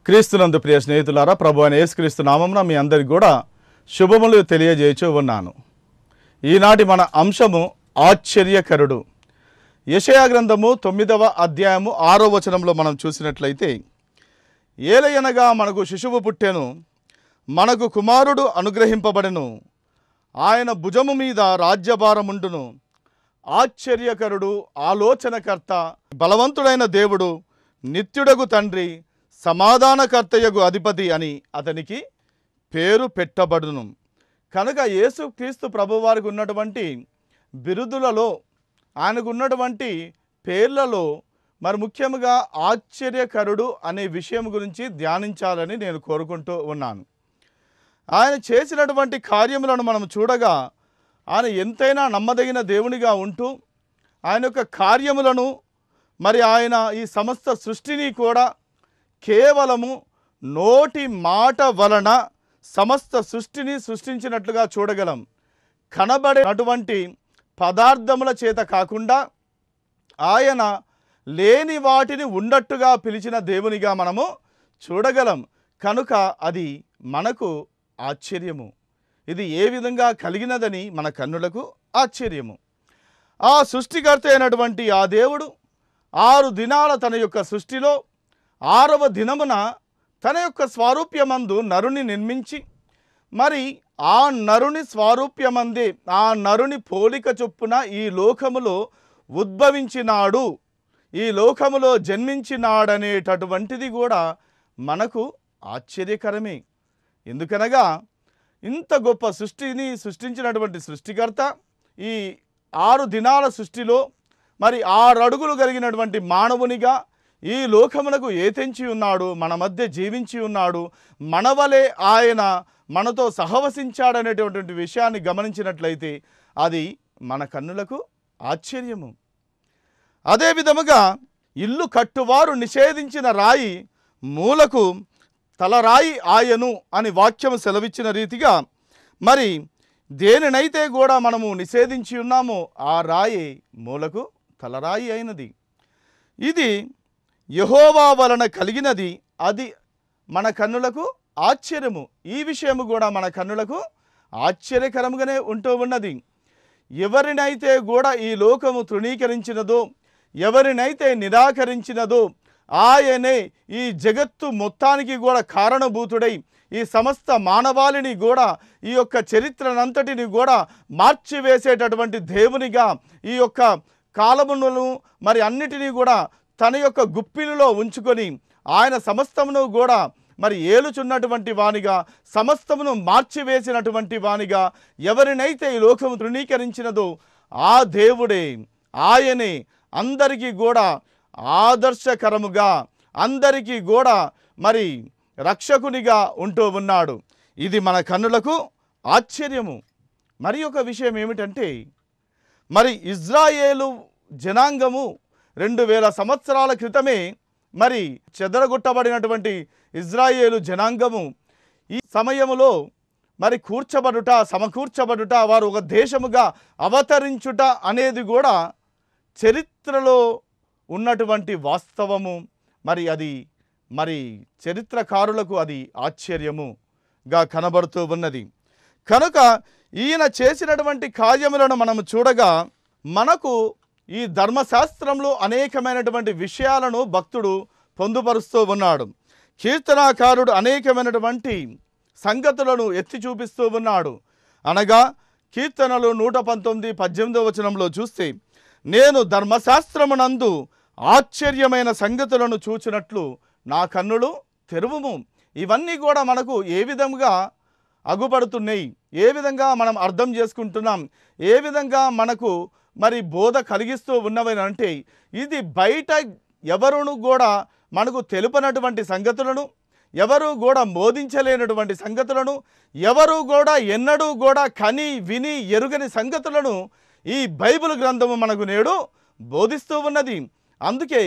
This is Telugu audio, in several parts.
క్రీస్తునందు ప్రియ స్నేహితులారా, ప్రభు అయిన యేసుక్రీస్తు నామమున మీ అందరికి కూడా శుభములు తెలియజేయచూ ఉన్నాను. ఈనాటి మన అంశము ఆశ్చర్యకరుడు. యెషయా గ్రంథము 9వ అధ్యాయము 6వ వచనంలో మనం చూసినట్లయితే, ఏలయనగా మనకు శిశువు పుట్టెను, మనకు కుమారుడు అనుగ్రహింపబడెను, ఆయన భుజము మీద రాజ్యభారముండును, ఆశ్చర్యకరుడు, ఆలోచనకర్త, బలవంతుడైన దేవుడు, నిత్యుడగు తండ్రి, సమాధానకర్తయగు అధిపతి అని అతనికి పేరు పెట్టబడును. కనుక యేసుక్రీస్తు ప్రభువారికి ఉన్నటువంటి బిరుదులలో, ఆయనకు ఉన్నటువంటి పేర్లలో మరి ముఖ్యంగా ఆశ్చర్యకరుడు అనే విషయం గురించి ధ్యానించాలని నేను కోరుకుంటూ ఉన్నాను. ఆయన చేసినటువంటి కార్యములను మనం చూడగా ఆయన ఎంతైనా నమ్మదగిన దేవునిగా ఉంటూ ఆయన యొక్క కార్యములను మరి ఆయన ఈ సమస్త సృష్టిని కూడా కేవలము నోటి మాట వలన సమస్త సృష్టిని సృష్టించినట్లుగా చూడగలం. కనబడేటువంటి పదార్థముల చేత కాకుండా ఆయన లేని వాటిని ఉన్నట్టుగా పిలిచిన దేవునిగా మనము చూడగలం. కనుక అది మనకు ఆశ్చర్యము. ఇది ఏ విధంగా కలిగినదని మన కన్నులకు ఆశ్చర్యము. ఆ సృష్టికర్త అయినటువంటి ఆ దేవుడు 6 దినాల తన యొక్క సృష్టిలో 6వ దినమున తన యొక్క స్వారూప్యమందు నరుని నిర్మించి, మరి ఆ నరుని స్వారూప్యమందే, ఆ నరుని పోలిక చొప్పున ఈ లోకములో ఉద్భవించినాడు, ఈ లోకములో జన్మించినాడనేటటువంటిది కూడా మనకు ఆశ్చర్యకరమే. ఎందుకనగా ఇంత గొప్ప సృష్టిని సృష్టించినటువంటి సృష్టికర్త ఈ 6 దినాల సృష్టిలో మరి 6 అడుగులు కలిగినటువంటి మానవునిగా ఈ లోకమునకు ఏతెంచి ఉన్నాడు, మన మధ్య జీవించి ఉన్నాడు, మనవలే ఆయన మనతో సహవసించాడనేటువంటి విషయాన్ని గమనించినట్లయితే అది మన కన్నులకు ఆశ్చర్యము. అదే విధముగా ఇల్లు కట్టువారు నిషేధించిన రాయి మూలకు తలరాయి ఆయను అని వాక్యం సెలవిచ్చిన రీతిగా మరి దేనినైతే కూడా మనము నిషేధించి ఉన్నామో ఆ రాయి మూలకు తలరాయి అయినది. ఇది యెహోవా వలన కలిగినది, అది మన కన్నులకు ఆశ్చర్యము. ఈ విషయము కూడా మన కన్నులకు ఆశ్చర్యకరముగానే ఉంటూ ఉన్నది. ఎవరినైతే కూడా ఈ లోకము తృణీకరించినదో, ఎవరినైతే నిరాకరించినదో ఆయనే ఈ జగత్తు మొత్తానికి కూడా కారణభూతుడై ఈ సమస్త మానవాళిని కూడా ఈ యొక్క చరిత్రనంతటిని కూడా మార్చివేసేటటువంటి దేవునిగా ఈ యొక్క కాలములను మరి అన్నిటినీ కూడా తన యొక్క గుప్పిలిలో ఉంచుకొని ఆయన సమస్తమును కూడా మరి ఏలుచున్నటువంటి వానిగా, సమస్తమును మార్చివేసినటువంటి వానిగా ఎవరినైతే ఈ లోకము తృణీకరించినదో ఆ దేవుడే, ఆయనే అందరికీ కూడా ఆదర్శకరముగా, అందరికీ కూడా మరి రక్షకునిగా ఉంటూ ఉన్నాడు. ఇది మన కన్నులకు ఆశ్చర్యము. మరి ఒక విషయం ఏమిటంటే, మరి ఇజ్రాయేలు జనాంగము 2000 సంవత్సరాల క్రితమే మరి చెదరగొట్టబడినటువంటి ఇజ్రాయేలు జనాంగము ఈ సమయములో మరి సమకూర్చబడుట, వారు ఒక దేశముగా అవతరించుట అనేది కూడా చరిత్రలో ఉన్నటువంటి వాస్తవము. మరి అది మరి చరిత్రకారులకు అది ఆశ్చర్యముగా కనబడుతూ ఉన్నది. కనుక ఈయన చేసినటువంటి కార్యములను మనము చూడగా మనకు ఈ ధర్మశాస్త్రంలో అనేకమైనటువంటి విషయాలను భక్తుడు పొందుపరుస్తూ ఉన్నాడు. కీర్తనాకారుడు అనేకమైనటువంటి సంగతులను ఎత్తి చూపిస్తూ ఉన్నాడు. అనగా కీర్తనలు 119:18 వచనంలో చూస్తే, నేను ధర్మశాస్త్రమునందు ఆశ్చర్యమైన సంగతులను చూచినట్లు నా కన్నులు తెరువుము. ఇవన్నీ కూడా మనకు ఏ విధంగా అగుపడుతున్నాయి, ఏ విధంగా మనం అర్థం చేసుకుంటున్నాం, ఏ విధంగా మనకు మరి బోధ కలిగిస్తూ ఉన్నవని అంటే, ఇది బయట ఎవరును కూడా మనకు తెలుపనటువంటి సంగతులను, ఎవరు కూడా బోధించలేనటువంటి సంగతులను, ఎవరు కూడా ఎన్నడూ కూడా కని విని ఎరుగని సంగతులను ఈ బైబిల్ గ్రంథము మనకు నేడు బోధిస్తూ ఉన్నది. అందుకే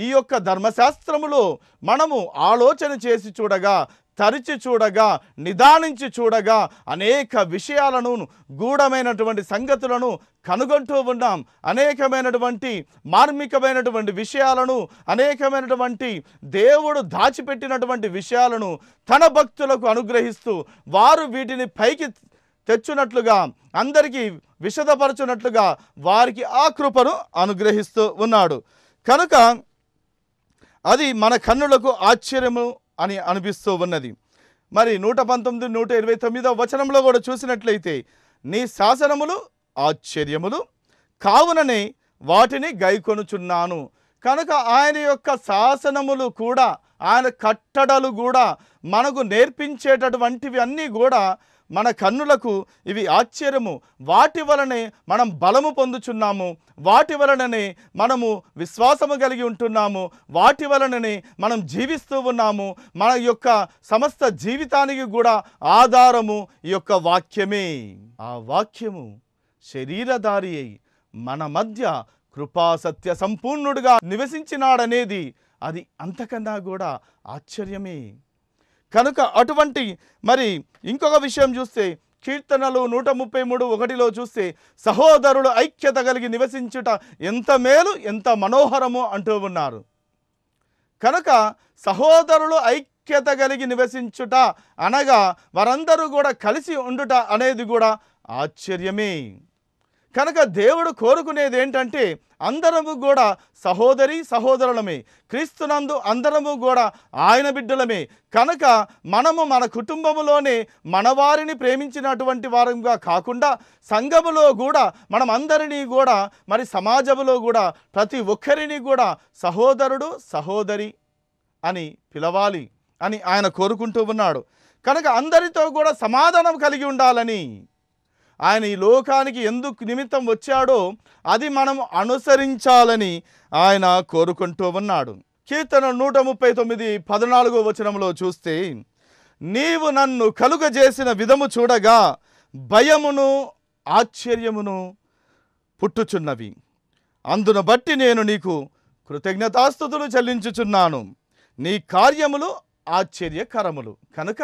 ఈ యొక్క ధర్మశాస్త్రములో మనము ఆలోచన చేసి చూడగా తరిచి చూడగా, నిదానించి చూడగా అనేక విషయాలను, గూఢమైనటువంటి సంగతులను కనుగొంటూ ఉన్నాం. అనేకమైనటువంటి మార్మికమైనటువంటి విషయాలను, అనేకమైనటువంటి దేవుడు దాచిపెట్టినటువంటి విషయాలను తన భక్తులకు అనుగ్రహిస్తూ వారు వీటిని పైకి తెచ్చునట్లుగా, అందరికీ విశదపరచునట్లుగా వారికి ఆ కృపను అనుగ్రహిస్తూ ఉన్నాడు. కనుక అది మన కన్నులకు ఆశ్చర్యము అని అనిపిస్తూ ఉన్నది. మరి 119, 129 వచనంలో కూడా చూసినట్లయితే, నీ శాసనములు ఆశ్చర్యములు కావుననే వాటిని గైకొనుచున్నాను. కనుక ఆయన యొక్క శాసనములు కూడా, ఆయన కట్టడలు కూడా మనకు నేర్పించేటటువంటివి అన్నీ కూడా మన కన్నులకు ఇవి ఆశ్చర్యము. వాటి వలనే మనం బలము పొందుచున్నాము, వాటి వలననే మనము విశ్వాసము కలిగి ఉంటున్నాము, వాటి వలననే మనం జీవిస్తూ ఉన్నాము. మన యొక్క సమస్త జీవితానికి కూడా ఆధారము ఈ యొక్క వాక్యమే. ఆ వాక్యము శరీరధారి అయి మన మధ్య కృపాసత్య సంపూర్ణుడుగా నివసించినాడనేది అది అంతకన్నా కూడా ఆశ్చర్యమే. కనుక అటువంటి మరి ఇంకొక విషయం చూస్తే, కీర్తనలు 133:1 చూస్తే, సహోదరులు ఐక్యత కలిగి నివసించుట ఎంత మేలు, ఎంత మనోహరము అంటూ ఉన్నారు. కనుక సహోదరులు ఐక్యత కలిగి నివసించుట అనగా వారందరూ కూడా కలిసి ఉండుట అనేది కూడా ఆశ్చర్యమే. కనుక దేవుడు కోరుకునేది ఏంటంటే, అందరము కూడా సహోదరులమే, క్రీస్తునందు అందరము కూడా ఆయన బిడ్డలమే. కనుక మనము మన కుటుంబములోనే మన వారిని ప్రేమించినటువంటి వారంగా కాకుండా, సంఘములో కూడా మనం అందరినీ కూడా, మరి సమాజంలో కూడా ప్రతి ఒక్కరిని కూడా సహోదరుడు, సహోదరి అని పిలవాలి అని ఆయన కోరుకుంటూ ఉన్నాడు. కనుక అందరితో కూడా సమాధానం కలిగి ఉండాలని ఆయన ఈ లోకానికి ఎందుకు నిమిత్తం వచ్చాడో అది మనం అనుసరించాలని ఆయన కోరుకుంటూ ఉన్నాడు. కీర్తన 139:14 వచనంలో చూస్తే, నీవు నన్ను కలుగజేసిన విధము చూడగా భయమును ఆశ్చర్యమును పుట్టుచున్నవి, అందును బట్టి నేను నీకు కృతజ్ఞతాస్తుతులు చెల్లించుచున్నాను, నీ కార్యములు ఆశ్చర్యకరములు. కనుక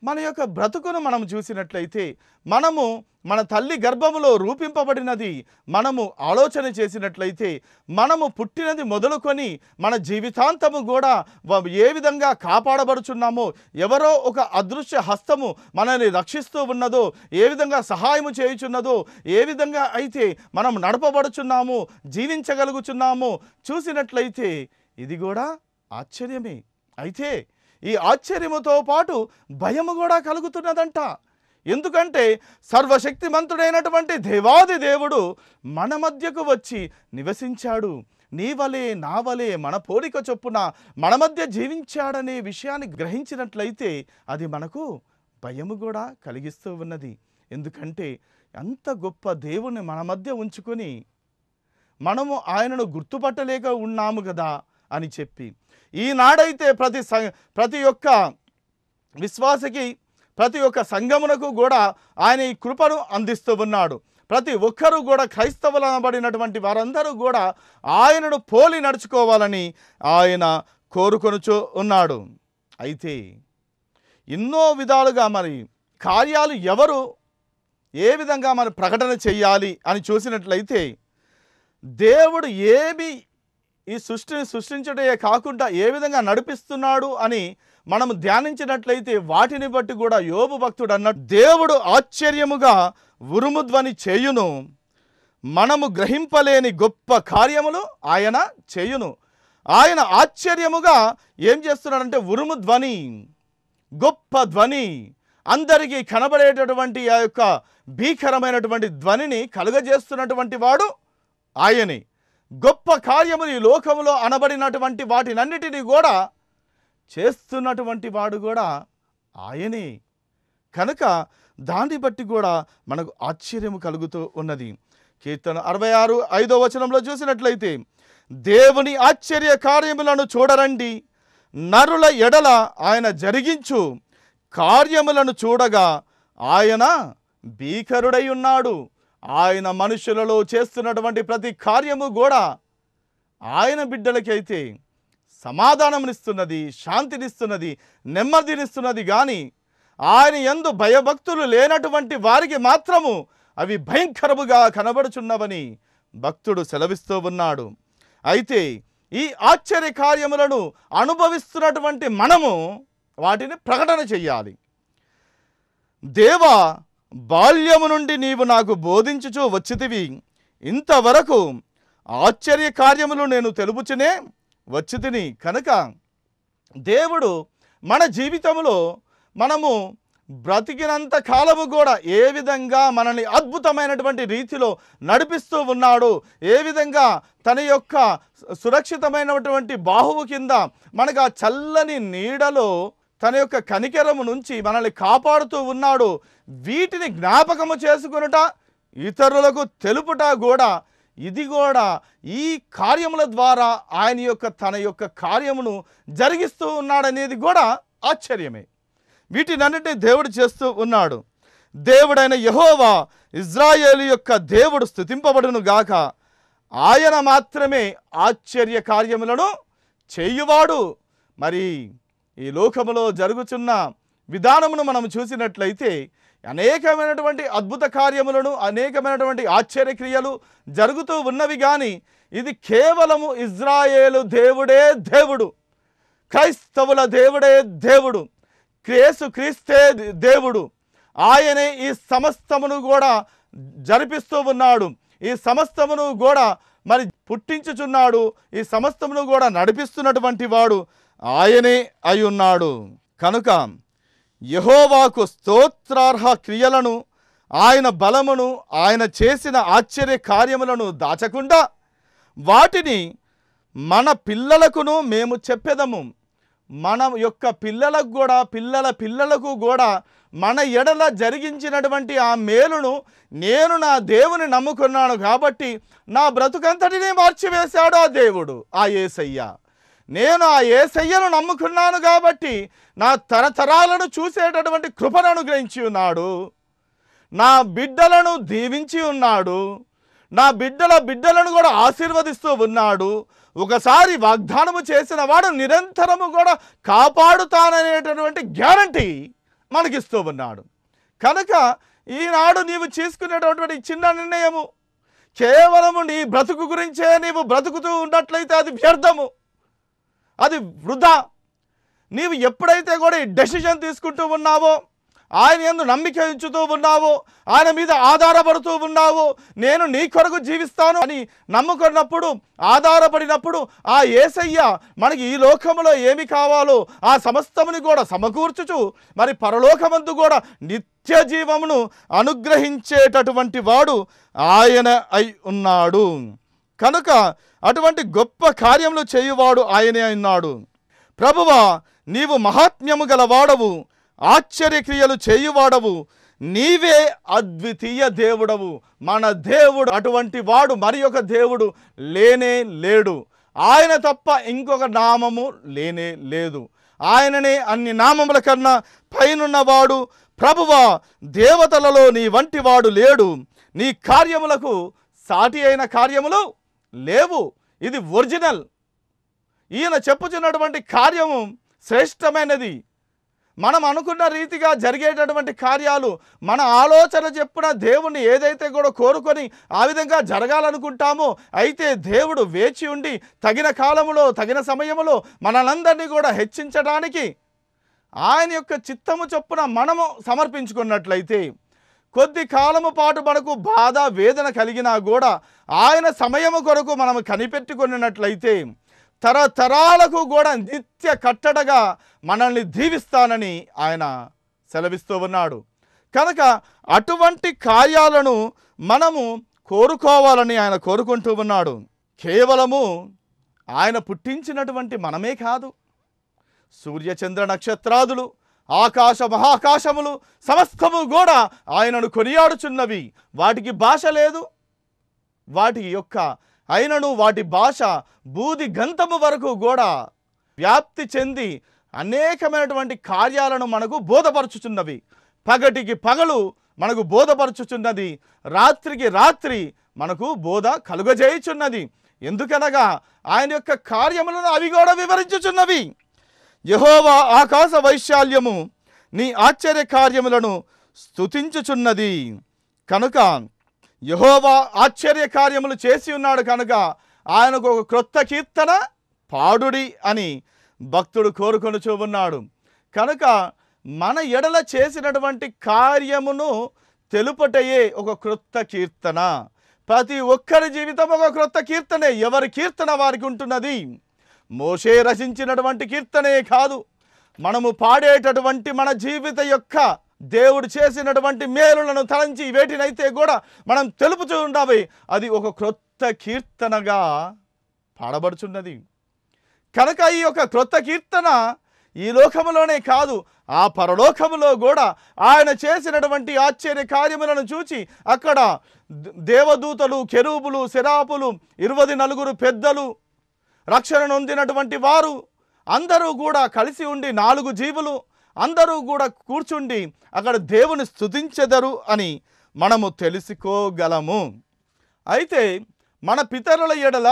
మన యొక్క బ్రతుకును మనం చూసినట్లయితే, మనము మన తల్లి గర్భములో రూపింపబడినది మనము ఆలోచన చేసినట్లయితే, మనము పుట్టినది మొదలుకొని మన జీవితాంతము కూడా ఏ విధంగా కాపాడబడుచున్నామో, ఎవరో ఒక అదృశ్య హస్తము మనల్ని రక్షిస్తూ ఉన్నదో, ఏ విధంగా సహాయము చేయుచున్నదో, ఏ విధంగా అయితే మనం నడపబడుచున్నాము, జీవించగలుగుచున్నాము చూసినట్లయితే ఇది కూడా ఆశ్చర్యమే. అయితే ఈ ఆశ్చర్యముతో పాటు భయము కూడా కలుగుతున్నదంట. ఎందుకంటే సర్వశక్తిమంతుడైనటువంటి దేవాది దేవుడు మన మధ్యకు వచ్చి నివసించాడు. నీ వలే నా వలే మన పోలిక చొప్పున మన మధ్య జీవించాడనే విషయాన్ని గ్రహించినట్లయితే అది మనకు భయము కూడా కలిగిస్తూ ఉన్నది. ఎందుకంటే అంత గొప్ప దేవుని మన మధ్య ఉంచుకొని మనము ఆయనను గుర్తుపట్టలేక ఉన్నాము కదా అని చెప్పి, ఈనాడైతే ప్రతి ఒక్క విశ్వాసకి, ప్రతి ఒక్క సంఘమునకు కూడా ఆయన ఈ కృపను అందిస్తూ ఉన్నాడు. ప్రతి ఒక్కరూ కూడా క్రైస్తవులనబడినటువంటి వారందరూ కూడా ఆయనను పోలి నడుచుకోవాలని ఆయన కోరుకొనుచూ ఉన్నాడు. అయితే ఎన్నో విధాలుగా మరి కార్యాలు ఎవరు ఏ విధంగా మరి ప్రకటన చెయ్యాలి అని చూసినట్లయితే, దేవుడు ఏమి ఈ సృష్టిని సృష్టించడే కాకుండా ఏ విధంగా నడిపిస్తున్నాడు అని మనము ధ్యానించినట్లయితే, వాటిని బట్టి కూడా యోబు భక్తుడు అన్నట్టు, దేవుడు ఆశ్చర్యముగా ఉరుముధ్వని చేయును, మనము గ్రహింపలేని గొప్ప కార్యములు ఆయన చేయును. ఆయన ఆశ్చర్యముగా ఏం చేస్తున్నాడంటే, ఉరుము ధ్వని, గొప్ప ధ్వని, అందరికీ కనబడేటటువంటి ఆ యొక్క భీకరమైనటువంటి ధ్వనిని కలుగజేస్తున్నటువంటి వాడు ఆయనే. గొప్ప కార్యములు ఈ లోకములో అనబడినటువంటి వాటినన్నిటినీ కూడా చేస్తున్నటువంటి వాడు కూడా ఆయనే. కనుక దాన్ని బట్టి కూడా మనకు ఆశ్చర్యము కలుగుతూ ఉన్నది. కీర్తన 66:5 వచనంలో చూసినట్లయితే, దేవుని ఆశ్చర్య కార్యములను చూడరండి, నరుల ఎడల ఆయన జరిగించు కార్యములను చూడగా ఆయన భీకరుడై ఉన్నాడు. ఆయన మనుషులలో చేస్తున్నటువంటి ప్రతి కార్యము కూడా ఆయన బిడ్డలకైతే సమాధానమునిస్తున్నది, శాంతినిస్తున్నది, నెమ్మదినిస్తున్నది. కానీ ఆయన యందు భయభక్తులు లేనటువంటి వారికి మాత్రము అవి భయంకరముగా కనబడుచున్నవని భక్తుడు సెలవిస్తూ ఉన్నాడు. అయితే ఈ ఆశ్చర్య కార్యములను అనుభవిస్తున్నటువంటి మనము వాటిని ప్రకటన చెయ్యాలి. దేవా, బాల్యము నుండి నీవు నాకు బోధించుచూ వచ్చితివి, ఇంతవరకు ఆశ్చర్య కార్యములు నేను తెలుపుచునే వచ్చితిని. కనుక దేవుడు మన జీవితంలో మనము బ్రతికినంత కాలము కూడా ఏ విధంగా మనల్ని అద్భుతమైనటువంటి రీతిలో నడిపిస్తూ ఉన్నాడు, ఏ విధంగా తన యొక్క సురక్షితమైనటువంటి బాహువు కింద మనకు ఆ చల్లని నీడలో తన యొక్క కనికరము నుంచి మనల్ని కాపాడుతూ ఉన్నాడు, వీటిని జ్ఞాపకము చేసుకొనుట, ఇతరులకు తెలుపుట కూడా, ఇది కూడా ఈ కార్యముల ద్వారా తన యొక్క కార్యమును జరిగిస్తూ ఉన్నాడనేది కూడా ఆశ్చర్యమే. వీటినన్నిటినీ దేవుడు చేస్తూ ఉన్నాడు. దేవుడైన యెహోవా ఇజ్రాయేలు యొక్క దేవుడు స్తుతింపబడును గాక. ఆయన మాత్రమే ఆశ్చర్య కార్యములను చేయువాడు. మరి ఈ లోకములో జరుగుతున్న విధానమును మనం చూసినట్లయితే అనేకమైనటువంటి అద్భుత కార్యములను, అనేకమైనటువంటి ఆశ్చర్యక్రియలు జరుగుతూ ఉన్నవి. కానీ ఇది కేవలము ఇజ్రాయేలు దేవుడే దేవుడు, క్రైస్తవుల దేవుడే దేవుడు, యేసుక్రీస్తే దేవుడు. ఆయనే ఈ సమస్తమును కూడా జరిపిస్తూ ఉన్నాడు, ఈ సమస్తమును కూడా మరి పుట్టించుచున్నాడు, ఈ సమస్తమును కూడా నడిపిస్తున్నటువంటి వాడు ఆయనే అయి ఉన్నాడు. కనుక యెహోవాకు స్తోత్రార్హ క్రియలను, ఆయన బలమును, ఆయన చేసిన ఆశ్చర్య కార్యములను దాచకుండా వాటిని మన పిల్లలకును మేము చెప్పెదము. మన యొక్క పిల్లలకు కూడా, పిల్లల పిల్లలకు కూడా మన ఎడల జరిగించినటువంటి ఆ మేలును, నేను నా దేవుని నమ్ముకున్నాను కాబట్టి నా బ్రతుకంతటినీ మార్చివేశాడు ఆ దేవుడు, ఆ యేసయ్య. నేను ఆ యేసయ్యను నమ్ముకున్నాను కాబట్టి నా తరతరాలను చూసేటటువంటి కృపను అనుగ్రహించి ఉన్నాడు, నా బిడ్డలను దీవించి ఉన్నాడు, నా బిడ్డలను కూడా ఆశీర్వదిస్తూ ఉన్నాడు. ఒకసారి వాగ్దానము చేసిన వాడు నిరంతరము కూడా కాపాడుతాననేటటువంటి గ్యారంటీ మనకిస్తూ ఉన్నాడు. కనుక ఈనాడు నీవు చేసుకునేటటువంటి చిన్న నిర్ణయము కేవలము నీ బ్రతుకు గురించే నీవు బ్రతుకుతూ ఉన్నట్లయితే అది వ్యర్థము, అది వృధా. నీవు ఎప్పుడైతే కూడా ఈ డెసిషన్ తీసుకుంటూ ఉన్నావో, ఆయన యందు నమ్మిక ఉంచుతూ ఉన్నావో, ఆయన మీద ఆధారపడుతూ ఉన్నావో, నేను నీ కొరకు జీవిస్తాను అని నమ్ముకున్నప్పుడు, ఆధారపడినప్పుడు ఆ యేసయ్య మనకి ఈ లోకములో ఏమి కావాలో ఆ సమస్తముని కూడా సమకూర్చుచు మరి పరలోకమందు కూడా నిత్య జీవమును అనుగ్రహించేటటువంటి వాడు ఆయన అయి ఉన్నాడు. కనుక అటువంటి గొప్ప కార్యములు చేయువాడు ఆయనే అన్నాడు. ప్రభువా, నీవు మహాత్మ్యము గలవాడవు, ఆశ్చర్యక్రియలు చేయువాడవు, నీవే అద్వితీయ దేవుడవు. మన దేవుడు అటువంటి వాడు మరి ఒక దేవుడు లేనే లేడు. ఆయన తప్ప ఇంకొక నామము లేనే లేదు. ఆయననే అన్ని నామముల కన్నా పైనున్నవాడు. ప్రభువా, దేవతలలో నీ వంటి వాడు లేడు. నీ కార్యములకు సాటి అయిన కార్యములు లేవు. ఇది ఒరిజినల్. ఈయన చెప్పుచున్నటువంటి కార్యము శ్రేష్టమైనది. మనం అనుకున్న రీతిగా జరిగేటటువంటి కార్యాలు, మన ఆలోచన చెప్పున దేవుణ్ణి ఏదైతే కూడా కోరుకొని ఆ విధంగా జరగాలనుకుంటామో, అయితే దేవుడు వేచి ఉండి తగిన కాలములో, తగిన సమయములో మనలందరినీ కూడా హెచ్చించడానికి ఆయన యొక్క చిత్తము చొప్పున మనము సమర్పించుకున్నట్లయితే, కొద్ది కాలము పాటు మనకు బాధ వేదన కలిగినా కూడా ఆయన సమయము కొరకు మనము కనిపెట్టుకున్నట్లయితే తరతరాలకు కూడా నిత్య కట్టడగా మనల్ని దీవిస్తానని ఆయన సెలవిస్తూ ఉన్నాడు. కనుక అటువంటి కార్యాలను మనము కోరుకోవాలని ఆయన కోరుకుంటూ ఉన్నాడు. కేవలము ఆయన పుట్టించినటువంటి మనమే కాదు, సూర్యచంద్ర నక్షత్రాదులు, ఆకాశ మహాకాశములు సమస్తము కూడా ఆయనను కొనియాడుచున్నవి. వాటికి భాష లేదు, వాటి యొక్క అయినను వాటి భాష బూది గంతము వరకు కూడా వ్యాప్తి చెంది అనేకమైనటువంటి కార్యాలను మనకు బోధపరచుచున్నవి. పగటికి పగలు మనకు బోధపరచుచున్నది, రాత్రికి రాత్రి మనకు బోధ కలుగజేయుచున్నది. ఎందుకనగా ఆయన యొక్క కార్యములను అవి కూడా వివరించుచున్నవి. యెహోవా ఆకాశ వైశాల్యము నీ ఆశ్చర్య కార్యములను స్తుతించుచున్నది. కనుక యెహోవా ఆశ్చర్య కార్యములు చేసి ఉన్నాడు కనుక ఆయనకు ఒక క్రొత్త కీర్తన పాడుడి అని భక్తుడు కోరుకొనుచూ ఉన్నాడు. కనుక మన ఎడల చేసినటువంటి కార్యమును తెలుపటయే ఒక క్రొత్త కీర్తన. ప్రతి ఒక్కరి జీవితం ఒక క్రొత్త కీర్తనే. ఎవరి కీర్తన వారికి ఉంటున్నది. మోషే రచించినటువంటి కీర్తనే కాదు, మనము పాడేటటువంటి మన జీవిత యొక్క దేవుడు చేసినటువంటి మేలులను తలంచి వేటినైతే కూడా మనం తెలుపుతూ ఉంటాము, అది ఒక క్రొత్త కీర్తనగా పాడబడుచున్నది. కనుక ఈ యొక్క క్రొత్త కీర్తన ఈ లోకములోనే కాదు, ఆ పరలోకములో కూడా ఆయన చేసినటువంటి ఆశ్చర్య కార్యములను చూచి అక్కడ దేవదూతలు, కెరూబులు, సెరాపులు, 24 పెద్దలు, రక్షణ నొందినటువంటి వారు అందరూ కూడా కలిసి ఉండి 4 జీవులు అందరూ కూడా కూర్చుండి అక్కడ దేవుని స్తుతించెదరు అని మనము తెలుసుకోగలము. అయితే మన పితరుల ఎడల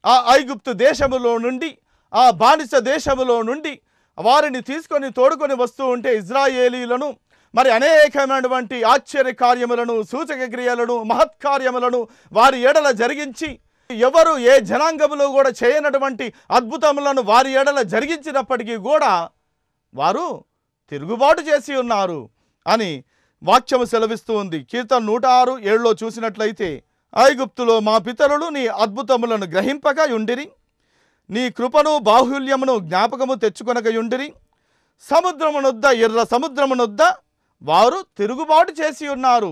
ఆ ఐగుప్తు దేశములో నుండి, ఆ బానిస దేశములో నుండి వారిని తీసుకొని తోడుకొని వస్తూ ఉంటే ఇజ్రాయేలీలను మరి అనేకమైనటువంటి ఆశ్చర్య కార్యములను, సూచక క్రియలను, మహత్కార్యములను వారి ఎడల జరిగించి ఎవరు ఏ జనాంగములో కూడా చేయనటువంటి అద్భుతములను వారి ఎడల జరిగించినప్పటికీ కూడా వారు తిరుగుబాటు చేసి ఉన్నారు అని వాక్యము సెలవిస్తూ ఉంది. కీర్తన 106:7 చూసినట్లయితే, ఐగుప్తులో మా పితరులు నీ అద్భుతములను గ్రహింపక యుండిరి, నీ కృపను బాహుల్యమును జ్ఞాపకము తెచ్చుకొనక యుండిరి, సముద్రమునొద్ద, ఎర్ర సముద్రమునొద్ద వారు తిరుగుబాటు చేసి ఉన్నారు.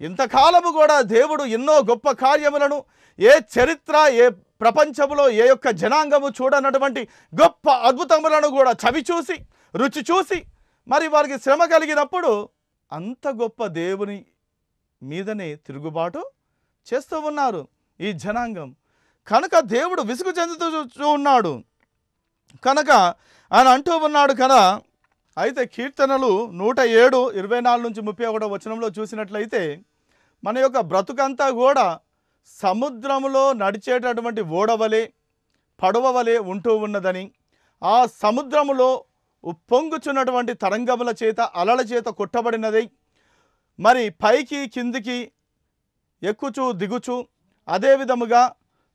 ఇంతకాలము కూడా దేవుడు ఎన్నో గొప్ప కార్యములను, ఏ చరిత్ర, ఏ ప్రపంచములో ఏ యొక్క జనాంగము చూడనటువంటి గొప్ప అద్భుతములను కూడా చవి చూసి, రుచి చూసి, మరి వారికి శ్రమ కలిగినప్పుడు అంత గొప్ప దేవుని మీదనే తిరుగుబాటు చేస్తూ ఉన్నారు ఈ జనాంగం. కనుక దేవుడు విసుగు చెందుతూ ఉన్నాడు. కనుక ఆయన అంటూ ఉన్నాడు కదా. అయితే కీర్తనలు 107:24-31 చూసినట్లయితే మన యొక్క బ్రతుకంతా కూడా సముద్రములో నడిచేటటువంటి ఓడవలే, పడవ వలె ఉంటూ ఉన్నదని, ఆ సముద్రములో ఉప్పొంగుచున్నటువంటి తరంగముల చేత, అలల చేత కొట్టబడినది, మరి పైకి కిందికి ఎక్కుచూ దిగుచూ, అదే విధముగా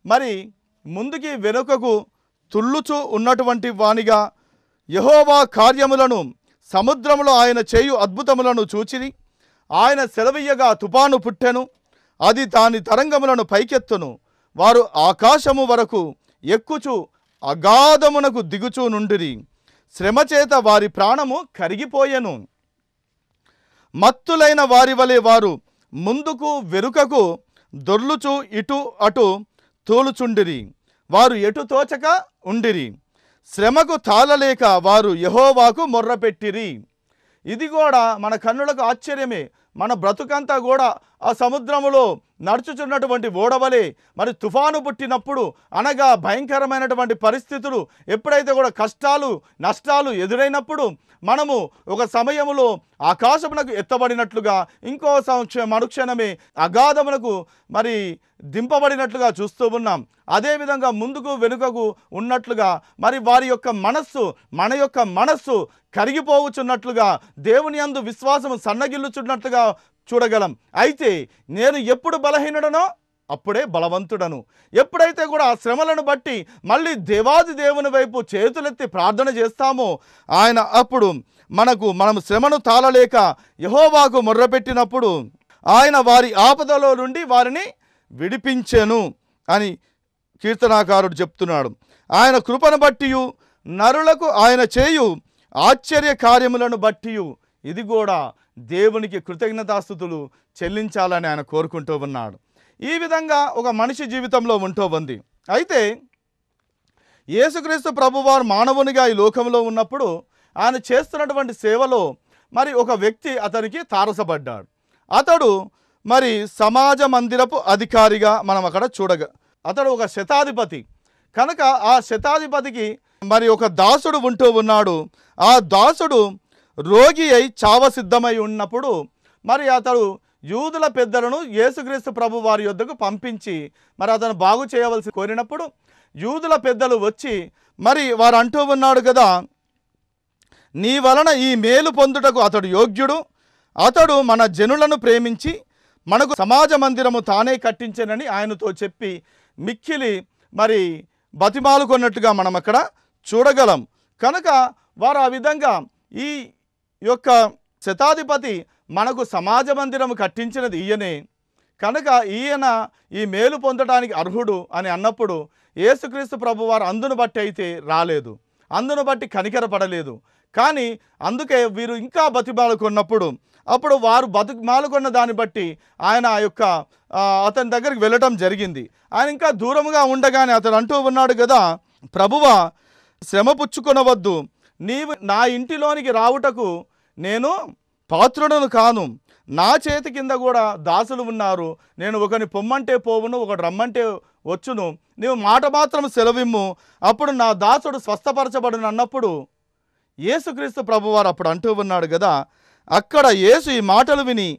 మరి ముందుకి వెనుకకు తుళ్ళుచూ ఉన్నటువంటి వానిగా యెహోవా కార్యములను, సముద్రములో ఆయన చేయు అద్భుతములను చూచిరి. ఆయన సెలవీయగా తుఫాను పుట్టెను, అది దాని తరంగములను పైకెత్తును. వారు ఆకాశము వరకు ఎక్కుచూ అగాధమునకు దిగుచూ నుండిరి. శ్రమ చేత వారి ప్రాణము కరిగిపోయెను. మత్తులైన వారి వలె వారు ముందుకు వెనుకకు దొర్లుచూ ఇటు అటు తోలుచుండిరి. వారు ఎటు తోచక ఉండిరి. శ్రమకు తాళలేక వారు యెహోవాకు మొర్రపెట్టిరి. ఇది కూడా మన కన్నులకు ఆశ్చర్యమే. మన బ్రతుకంతా కూడా ఆ సముద్రములో నడుచుచున్నటువంటి ఓడవలే. మరి తుఫాను పుట్టినప్పుడు, అనగా భయంకరమైనటువంటి పరిస్థితులు, ఎప్పుడైతే కూడా కష్టాలు, నష్టాలు ఎదురైనప్పుడు మనము ఒక సమయములో ఆకాశమునకు ఎత్తబడినట్లుగా, ఇంకో మరుక్షణమే అగాధమునకు మరి దింపబడినట్లుగా చూస్తూ ఉన్నాం. అదేవిధంగా ముందుకు వెనుకకు ఉన్నట్లుగా మరి వారి యొక్క మనస్సు, మన యొక్క మనస్సు కరిగిపోవచ్చున్నట్లుగా, దేవుని యందు విశ్వాసము సన్నగిల్లుచున్నట్లుగా చూడగలం. అయితే నేను ఎప్పుడు బలహీనుడనో అప్పుడే బలవంతుడను. ఎప్పుడైతే కూడా ఆ శ్రమలను బట్టి మళ్ళీ దేవాది దేవుని వైపు చేతులెత్తి ప్రార్థన చేస్తామో, ఆయన అప్పుడు మనము శ్రమను తాళలేక యెహోవాకు మొర్రపెట్టినప్పుడు ఆయన వారి ఆపదలో నుండి వారిని విడిపించెను అని కీర్తనాకారుడు చెప్తున్నాడు. ఆయన కృపను బట్టియు, నరులకు ఆయన చేయు ఆశ్చర్య కార్యములను బట్టియు, ఇది కూడా దేవునికి కృతజ్ఞతాస్తుతులు చెల్లించాలని ఆయన కోరుకుంటూ ఉన్నాడు. ఈ విధంగా ఒక మనిషి జీవితంలో ఉంటూ ఉంది. అయితే యేసుక్రీస్తు ప్రభువారు మానవునిగా ఈ లోకంలో ఉన్నప్పుడు ఆయన చేస్తున్నటువంటి సేవలో మరి ఒక వ్యక్తి అతనికి తారసపడ్డాడు. అతడు మరి సమాజ మందిరపు అధికారిగా మనం అక్కడ అతడు ఒక శతాధిపతి. కనుక ఆ శతాధిపతికి మరి ఒక దాసుడు ఉంటూ ఉన్నాడు. ఆ దాసుడు రోగి అయి చావసిద్ధమై ఉన్నప్పుడు మరి అతడు యూదుల పెద్దలను యేసుక్రీస్తు ప్రభు వారి యొద్దకు పంపించి మరి అతను బాగు చేయవలసి కోరినప్పుడు యూదుల పెద్దలు వచ్చి మరి వారు అంటూ ఉన్నాడు కదా, నీ వలన ఈ మేలు పొందుటకు అతడు యోగ్యుడు, అతడు మన జనులను ప్రేమించి మనకు సమాజ మందిరము తానే కట్టించనని ఆయనతో చెప్పి మిక్కిలి మరి బతిమాలుకొన్నట్టుగా మనం అక్కడ చూడగలం. కనుక వారు ఆ విధంగా ఈ యొక్క శతాధిపతి మనకు సమాజ మందిరము కట్టించినది ఈయనే, కనుక ఈయన ఈ మేలు పొందడానికి అర్హుడు అని అన్నప్పుడు యేసుక్రీస్తు ప్రభు వారు అందును బట్టి అయితే రాలేదు, అందును బట్టి కనికరపడలేదు. కానీ అందుకే వీరు ఇంకా బతిమాలుకున్నప్పుడు అప్పుడు వారు బతిమాలుకున్న దాన్ని బట్టి ఆయన ఆ యొక్క అతని దగ్గరికి వెళ్ళటం జరిగింది. ఆయన ఇంకా దూరముగా ఉండగానే అతను అంటూ ఉన్నాడు కదా, ప్రభువా శ్రమ పుచ్చుకొనవద్దు, నీవు నా ఇంటిలోనికి రావుటకు నేను పాత్రుడను కాను, నా చేతి కింద కూడా దాసులు ఉన్నారు, నేను ఒకని పొమ్మంటే పోవును, ఒకటి రమ్మంటే వచ్చును, నీవు మాట మాత్రం సెలవిమ్ము, అప్పుడు నా దాసుడు స్వస్థపరచబడును అన్నప్పుడు యేసుక్రీస్తు ప్రభువారు అప్పుడు అంటూ ఉన్నాడు కదా, అక్కడ యేసు ఈ మాటలు విని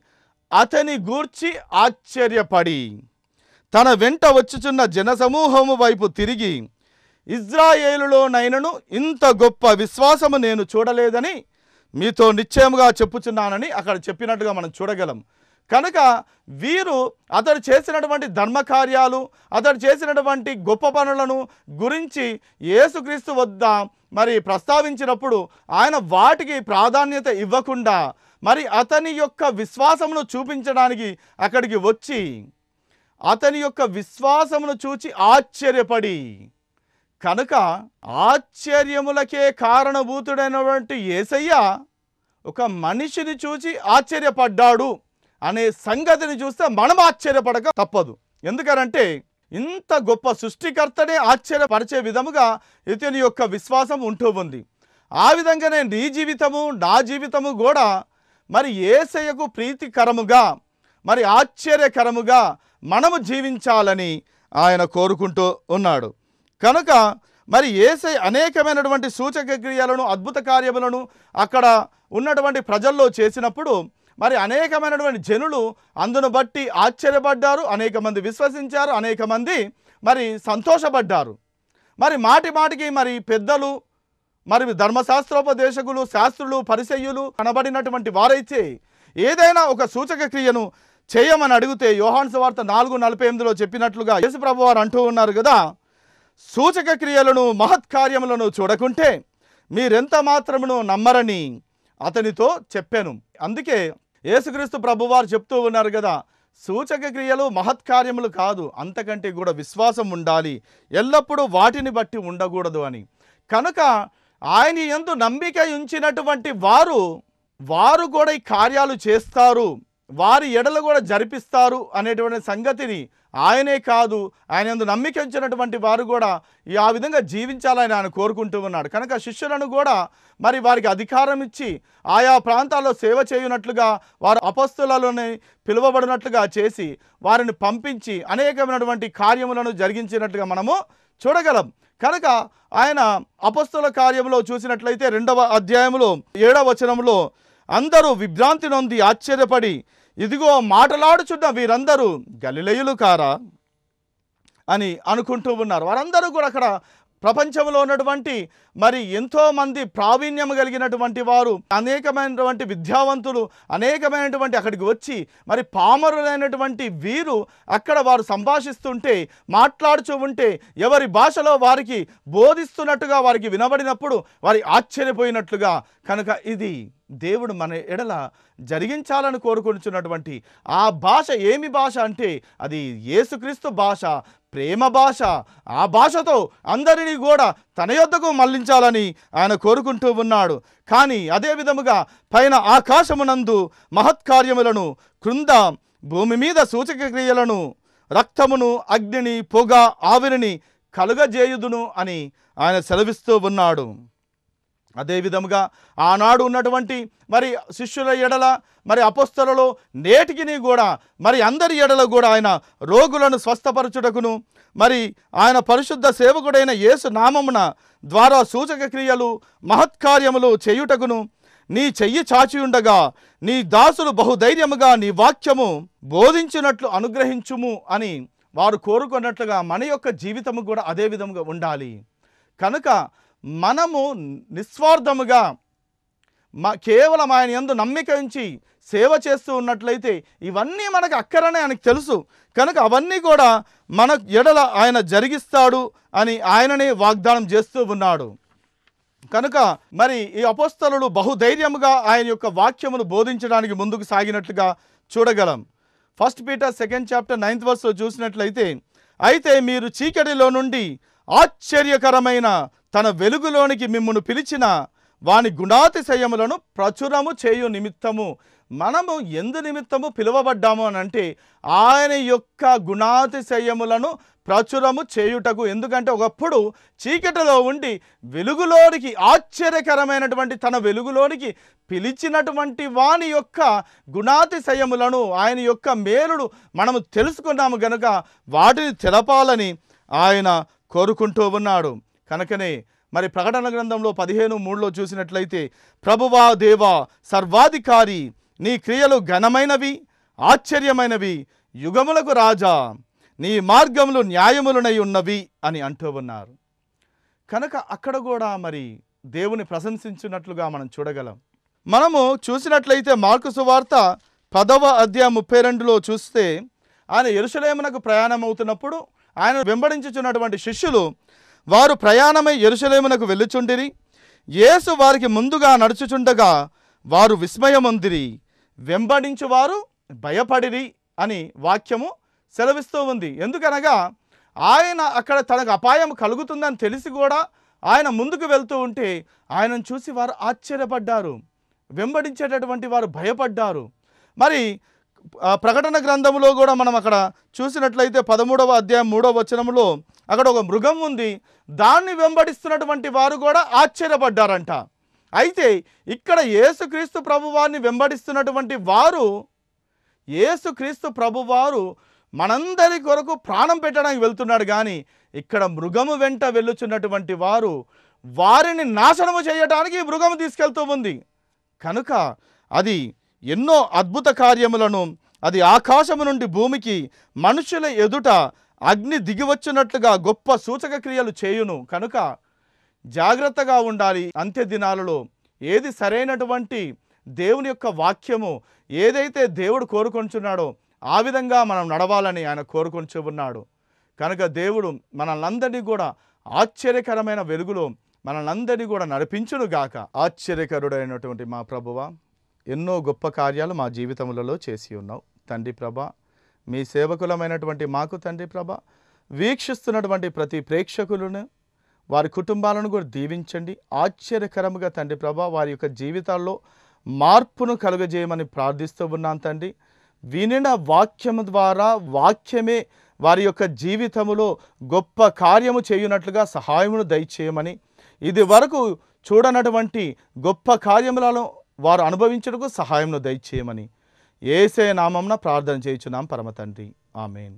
అతని గూర్చి ఆశ్చర్యపడి తన వెంట వచ్చుచున్న జనసమూహము వైపు తిరిగి, ఇజ్రాయేలులోనైనను ఇంత గొప్ప విశ్వాసము నేను చూడలేదని మీతో నిశ్చయముగా చెప్పుచున్నానని అక్కడ చెప్పినట్టుగా మనం చూడగలం. కనుక వీరు అతడు చేసినటువంటి ధర్మకార్యాలు, అతడు చేసినటువంటి గొప్ప పనులను గురించి యేసుక్రీస్తు వద్ద మరి ప్రస్తావించినప్పుడు ఆయన వాటికి ప్రాధాన్యత ఇవ్వకుండా మరి అతని యొక్క విశ్వాసమును చూపించడానికి అక్కడికి వచ్చి అతని యొక్క విశ్వాసమును చూచి ఆశ్చర్యపడి, కనుక ఆశ్చర్యములకే కారణభూతుడైనటువంటి యేసయ్య ఒక మనిషిని చూచి ఆశ్చర్యపడ్డాడు అనే సంగతిని చూస్తే మనం ఆశ్చర్యపడక తప్పదు. ఎందుకనంటే ఇంత గొప్ప సృష్టికర్తనే ఆశ్చర్యపరిచే విధముగా ఇతని యొక్క విశ్వాసం ఉంటూ ఉంది. ఆ విధంగానే నీ జీవితము నా జీవితము కూడా మరి యేసయ్యకు ప్రీతికరముగా మరి ఆశ్చర్యకరముగా మనము జీవించాలని ఆయన కోరుకుంటూ ఉన్నాడు. కనుక మరి యేసయ్య అనేకమైనటువంటి సూచక క్రియలను, అద్భుత కార్యములను అక్కడ ఉన్నటువంటి ప్రజల్లో చేసినప్పుడు మరి అనేకమైనటువంటి జనులు అందును బట్టి ఆశ్చర్యపడ్డారు, అనేక మంది విశ్వసించారు, అనేక మంది మరి సంతోషపడ్డారు. మరి మాటి మాటికి మరి పెద్దలు, మరి ధర్మశాస్త్రోపదేశకులు, శాస్త్రులు, పరిసయ్యులు కనబడినటువంటి వారైతే ఏదైనా ఒక సూచక క్రియను చేయమని అడిగితే యోహాను సువార్త 4:48లో చెప్పినట్లుగా యేసు ప్రభువు వారు అంటూ ఉన్నారు కదా, సూచక క్రియలను మహత్కార్యములను చూడకుంటే మీరెంత మాత్రమును నమ్మరని అతనితో చెప్పాను. అందుకే యేసుక్రీస్తు ప్రభువారు చెప్తూ ఉన్నారు కదా, సూచక క్రియలు మహత్కార్యములు కాదు, అంతకంటే కూడా విశ్వాసం ఉండాలి, ఎల్లప్పుడూ వాటిని బట్టి ఉండకూడదు అని. కనుక ఆయన యందు నమ్మిక ఉంచినటువంటి వారు కూడా ఈ కార్యాలు చేస్తారు, వారి ఎడలు కూడా జరిపిస్తారు అనేటువంటి సంగతిని ఆయనే కాదు, ఆయన యందు నమ్మిక ఉంచినటువంటి వారు కూడా ఆ విధంగా జీవించాలని ఆయన కోరుకుంటూ ఉన్నాడు. కనుక శిష్యులను కూడా మరి వారికి అధికారం ఇచ్చి ఆయా ప్రాంతాల్లో సేవ చేయునట్లుగా, వారు అపొస్తలులని పిలువబడినట్లుగా చేసి వారిని పంపించి అనేకమైనటువంటి కార్యములను జరిగించినట్లుగా మనము చూడగలం. కనుక ఆయన అపొస్తల కార్యంలో చూసినట్లయితే 2వ అధ్యాయంలో 7వ వచనంలో అందరూ విభ్రాంతి నొంది ఆశ్చర్యపడి, ఇదిగో మాటలాడుచున్న వీరందరూ గలిలయులు కారా అని అనుకుంటూ ఉన్నారు. వారందరూ కూడా అక్కడ ప్రపంచంలో ఉన్నటువంటి మరి ఎంతోమంది ప్రావీణ్యం కలిగినటువంటి వారు, అనేకమైనటువంటి విద్యావంతులు అనేకమైనటువంటి అక్కడికి వచ్చి మరి పామరులైనటువంటి వీరు అక్కడ వారు సంభాషిస్తుంటే, మాట్లాడుతూ ఉంటే ఎవరి భాషలో వారికి బోధిస్తున్నట్టుగా వారికి వినబడినప్పుడు వారి ఆశ్చర్యపోయినట్లుగా. కనుక ఇది దేవుడు మన ఎడల జరిగించాలని కోరుకుంటున్నటువంటి ఆ భాష ఏమి భాష అంటే అది యేసుక్రీస్తు భాష, ప్రేమ భాష. ఆ భాషతో అందరినీ కూడా తన యొద్దకు మళ్లించాలని ఆయన కోరుకుంటూ ఉన్నాడు. కానీ అదే విధముగా పైన ఆకాశమునందు మహత్కార్యములను, క్రింద భూమి మీద సూచక క్రియలను, రక్తమును, అగ్నిని, పొగ, ఆవిరిని కలుగజేయుదును అని ఆయన సెలవిస్తూ ఉన్నాడు. అదే విధముగా ఆనాడు ఉన్నటువంటి మరి శిష్యుల ఎడల, మరి అపొస్తలులలో నేటికి కూడా మరి అందరి ఎడల కూడా ఆయన రోగులను స్వస్థపరచుటకును, మరి ఆయన పరిశుద్ధ సేవకుడైన యేసు నామమున ద్వారా సూచక క్రియలు, మహత్కార్యములు చేయుటకును, నీ చెయ్యి చాచి ఉండగా నీ దాసులు బహుధైర్యముగా నీ వాక్యము బోధించినట్లు అనుగ్రహించుము అని వారు కోరుకున్నట్లుగా మన యొక్క జీవితము కూడా అదే విధముగా ఉండాలి. కనుక మనము నిస్వార్థముగా కేవలం ఆయన యందు నమ్మిక ఉంచి సేవ చేస్తూ ఉన్నట్లయితే ఇవన్నీ మనకు అక్కరనే ఆయనకు తెలుసు. కనుక అవన్నీ కూడా మన ఎడల ఆయన జరిగిస్తాడు అని ఆయననే వాగ్దానం చేస్తూ ఉన్నాడు. కనుక మరి ఈ అపోస్తలులు బహుధైర్యముగా ఆయన యొక్క వాక్యమును బోధించడానికి ముందుకు సాగినట్లుగా చూడగలం. 1 Peter 2nd chapter 9th verse చూసినట్లయితే, అయితే మీరు చీకటిలో నుండి ఆశ్చర్యకరమైన తన వెలుగులోనికి మిమ్మును పిలిచిన వాని గుణాతిశయములను ప్రచురము చేయు నిమిత్తము, మనము ఎందు నిమిత్తము పిలువబడ్డాము అని అంటే ఆయన యొక్క గుణాతిశయములను ప్రచురము చేయుటకు. ఎందుకంటే ఒకప్పుడు చీకటిలో ఉండి వెలుగులోనికి, ఆశ్చర్యకరమైనటువంటి తన వెలుగులోనికి పిలిచినటువంటి వాని యొక్క గుణాతిశయములను, ఆయన యొక్క మేలుడు మనము తెలుసుకున్నాము గనుక వాటిని తెలపాలని ఆయన కోరుకుంటూ ఉన్నాడు. కనుకనే మరి ప్రకటన గ్రంథంలో 15:3 చూసినట్లయితే, ప్రభువా దేవా సర్వాధికారి, నీ క్రియలు ఘనమైనవి ఆశ్చర్యమైనవి, యుగములకు రాజా, నీ మార్గములు న్యాయములనై ఉన్నవి అని అంటూ ఉన్నారు. కనుక అక్కడ కూడా మరి దేవుని ప్రశంసించినట్లుగా మనం చూడగలం. మనము చూసినట్లయితే మార్కు సువార్త 10వ అధ్యాయం 32లో చూస్తే, ఆయన యెరూషలేమునకు ప్రయాణం అవుతున్నప్పుడు ఆయన వెంబడించుచున్నటువంటి శిష్యులు వారు ప్రయాణమై యెరూషలేమునకు వెళ్ళుచుండిరి. యేసు వారికి ముందుగా నడుచుచుండగా వారు విస్మయమొందిరి, వెంబడించువారు భయపడిరి అని వాక్యము సెలవిస్తూ ఉంది. ఎందుకనగా ఆయన అక్కడ తనకు అపాయం కలుగుతుందని తెలిసి కూడా ఆయన ముందుకు వెళ్తూ ఉంటే ఆయనను చూసి వారు ఆశ్చర్యపడ్డారు, వెంబడించేటటువంటి వారు భయపడ్డారు. మరి ప్రకటన గ్రంథంలో కూడా మనం అక్కడ చూసినట్లయితే 13వ అధ్యాయం 3వ వచనంలో అక్కడ ఒక మృగం ఉంది, దాన్ని వెంబడిస్తున్నటువంటి వారు కూడా ఆశ్చర్యపడ్డారంట. అయితే ఇక్కడ యేసుక్రీస్తు ప్రభువారిని వెంబడిస్తున్నటువంటి వారు, యేసుక్రీస్తు ప్రభువారు మనందరి కొరకు ప్రాణం పెట్టడానికి వెళ్తున్నాడు, కానీ ఇక్కడ మృగము వెంట వెళ్ళుచున్నటువంటి వారు వారిని నాశనము చేయడానికి మృగము తీసుకెళ్తూ ఉంది. కనుక అది ఎన్నో అద్భుత కార్యములను, అది ఆకాశము నుండి భూమికి మనుషుల ఎదుట అగ్ని దిగివచ్చినట్లుగా గొప్ప సూచక క్రియలు చేయును. కనుక జాగ్రత్తగా ఉండాలి. అంత్య దినాలలో ఏది సరైనటువంటి దేవుని యొక్క వాక్యము, ఏదైతే దేవుడు కోరుకొంచున్నాడో ఆ విధంగా మనం నడవాలని ఆయన కోరుకొంచు ఉన్నాడు. కనుక దేవుడు మనల్నందరినీ కూడా ఆశ్చర్యకరమైన వెలుగులో మనల్నందరినీ కూడా నడిపించునుగాక. ఆశ్చర్యకరుడైనటువంటి మా ప్రభువా, ఎన్నో గొప్ప కార్యాలు మా జీవితములలో చేసి ఉన్నావు తండ్రి ప్రభా. మీ సేవకులమైనటువంటి మాకు తండ్రి ప్రభా, వీక్షిస్తున్నటువంటి ప్రతి ప్రేక్షకులను, వారి కుటుంబాలను కూడా దీవించండి. ఆశ్చర్యకరముగా తండ్రి ప్రభా వారి యొక్క జీవితాల్లో మార్పును కలుగజేయమని ప్రార్థిస్తూ ఉన్నాను తండ్రి. వినిన వాక్యము ద్వారా వాక్యమే వారి యొక్క జీవితములో గొప్ప కార్యము చేయునట్లుగా సహాయమును దయచేయమని, ఇది వరకు చూడనటువంటి గొప్ప కార్యములను వారు అనుభవించుటకు సహాయమును దయచేయమని యేసయ్య నామమున ప్రార్థన చేయుచున్నాం పరమ తండ్రి. ఆమేన్.